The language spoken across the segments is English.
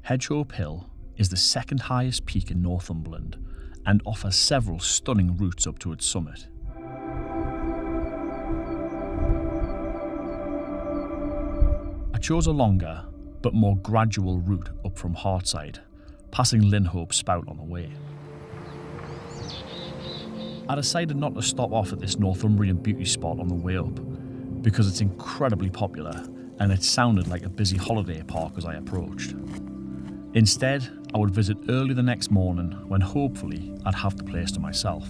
Hedgehope Hill is the second highest peak in Northumberland and offers several stunning routes up to its summit. I chose a longer but more gradual route up from Hartside, passing Lynamhope Spout on the way. I decided not to stop off at this Northumbrian beauty spot on the way up because it's incredibly popular and it sounded like a busy holiday park as I approached. Instead, I would visit early the next morning when hopefully I'd have the place to myself.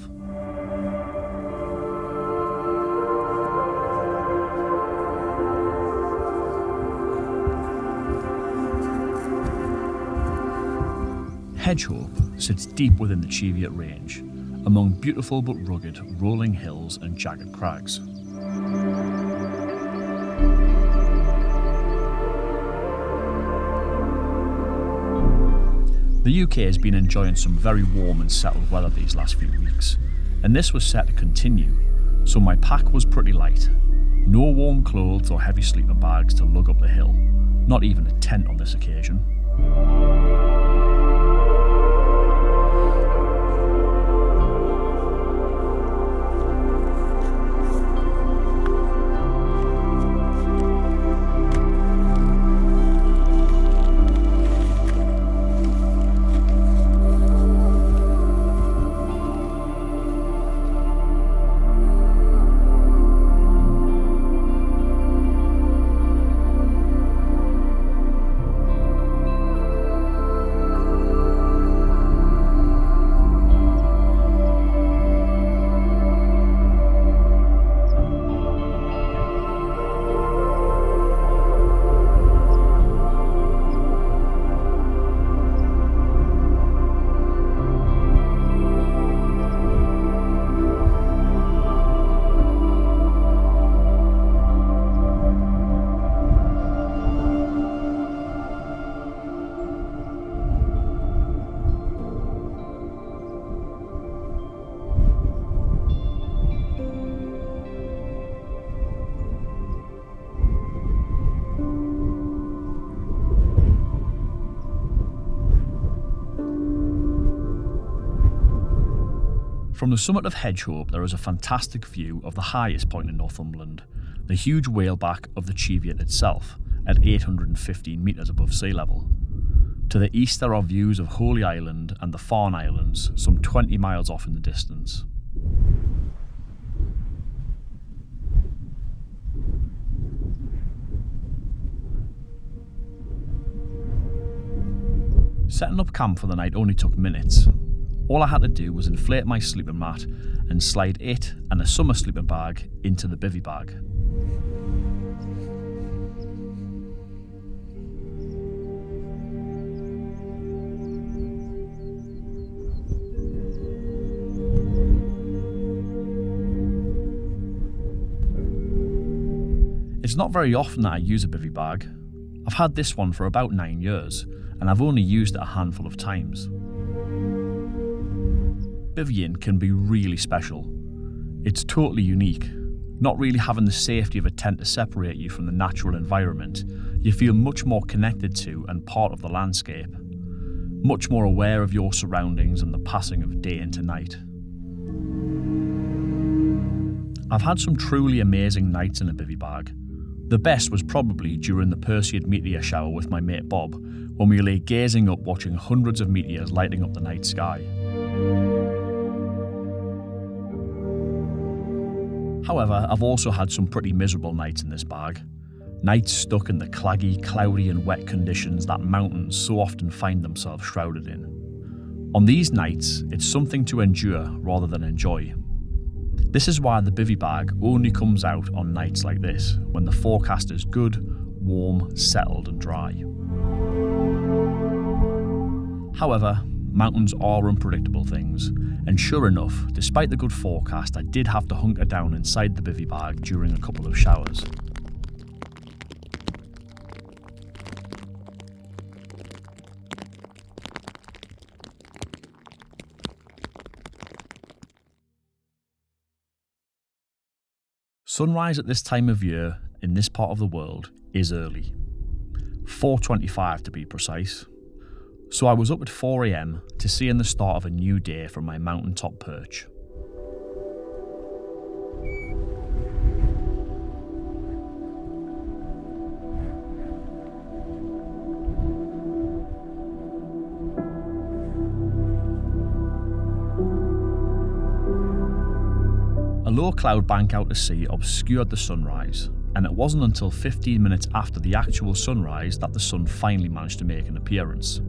Hedgehope sits deep within the Cheviot range, among beautiful but rugged rolling hills and jagged crags. The UK has been enjoying some very warm and settled weather these last few weeks, and this was set to continue, so my pack was pretty light. No warm clothes or heavy sleeping bags to lug up the hill, not even a tent on this occasion. From the summit of Hedgehope there is a fantastic view of the highest point in Northumberland, the huge whaleback of the Cheviot itself, at 815 metres above sea level. To the east there are views of Holy Island and the Farne Islands, some 20 miles off in the distance. Setting up camp for the night only took minutes. All I had to do was inflate my sleeping mat and slide it and a summer sleeping bag into the bivvy bag. It's not very often that I use a bivvy bag. I've had this one for about 9 years, and I've only used it a handful of times. Bivvying can be really special. It's totally unique. Not really having the safety of a tent to separate you from the natural environment, you feel much more connected to and part of the landscape. Much more aware of your surroundings and the passing of day into night. I've had some truly amazing nights in a bivvy bag. The best was probably during the Perseid meteor shower with my mate Bob, when we lay gazing up watching hundreds of meteors lighting up the night sky. However, I've also had some pretty miserable nights in this bag. Nights stuck in the claggy, cloudy and wet conditions that mountains so often find themselves shrouded in. On these nights, it's something to endure rather than enjoy. This is why the bivvy bag only comes out on nights like this, when the forecast is good, warm, settled and dry. However, mountains are unpredictable things, and sure enough, despite the good forecast, I did have to hunker down inside the bivvy bag during a couple of showers. Sunrise at this time of year in this part of the world is early. 4:25 to be precise. So I was up at 4 a.m. to seeing the start of a new day from my mountaintop perch. A low cloud bank out to sea obscured the sunrise, and it wasn't until 15 minutes after the actual sunrise that the sun finally managed to make an appearance.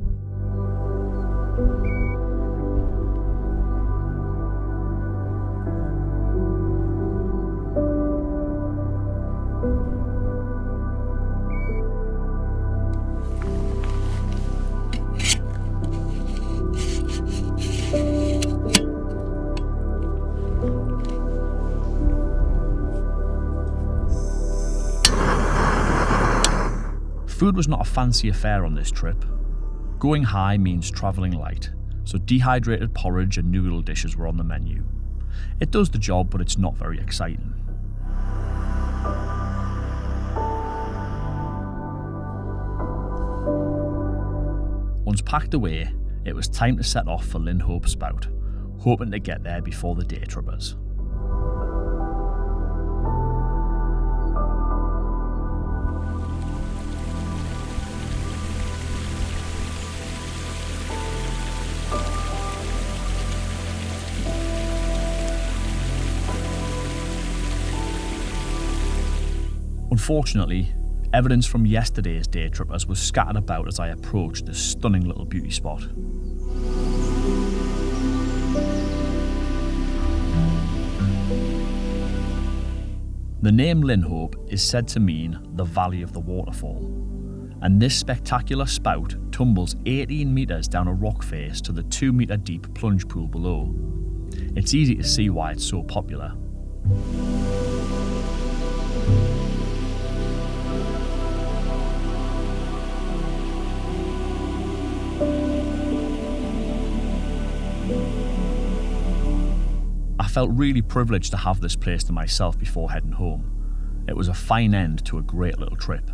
Food was not a fancy affair on this trip. Going high means travelling light, so dehydrated porridge and noodle dishes were on the menu. It does the job, but it's not very exciting. Once packed away, it was time to set off for Lynamhope Spout, hoping to get there before the day trippers. Unfortunately, evidence from yesterday's day trippers was scattered about as I approached this stunning little beauty spot. The name Lynamhope is said to mean the Valley of the Waterfall, and this spectacular spout tumbles 18 metres down a rock face to the 2-metre deep plunge pool below. It's easy to see why it's so popular. I felt really privileged to have this place to myself before heading home. It was a fine end to a great little trip.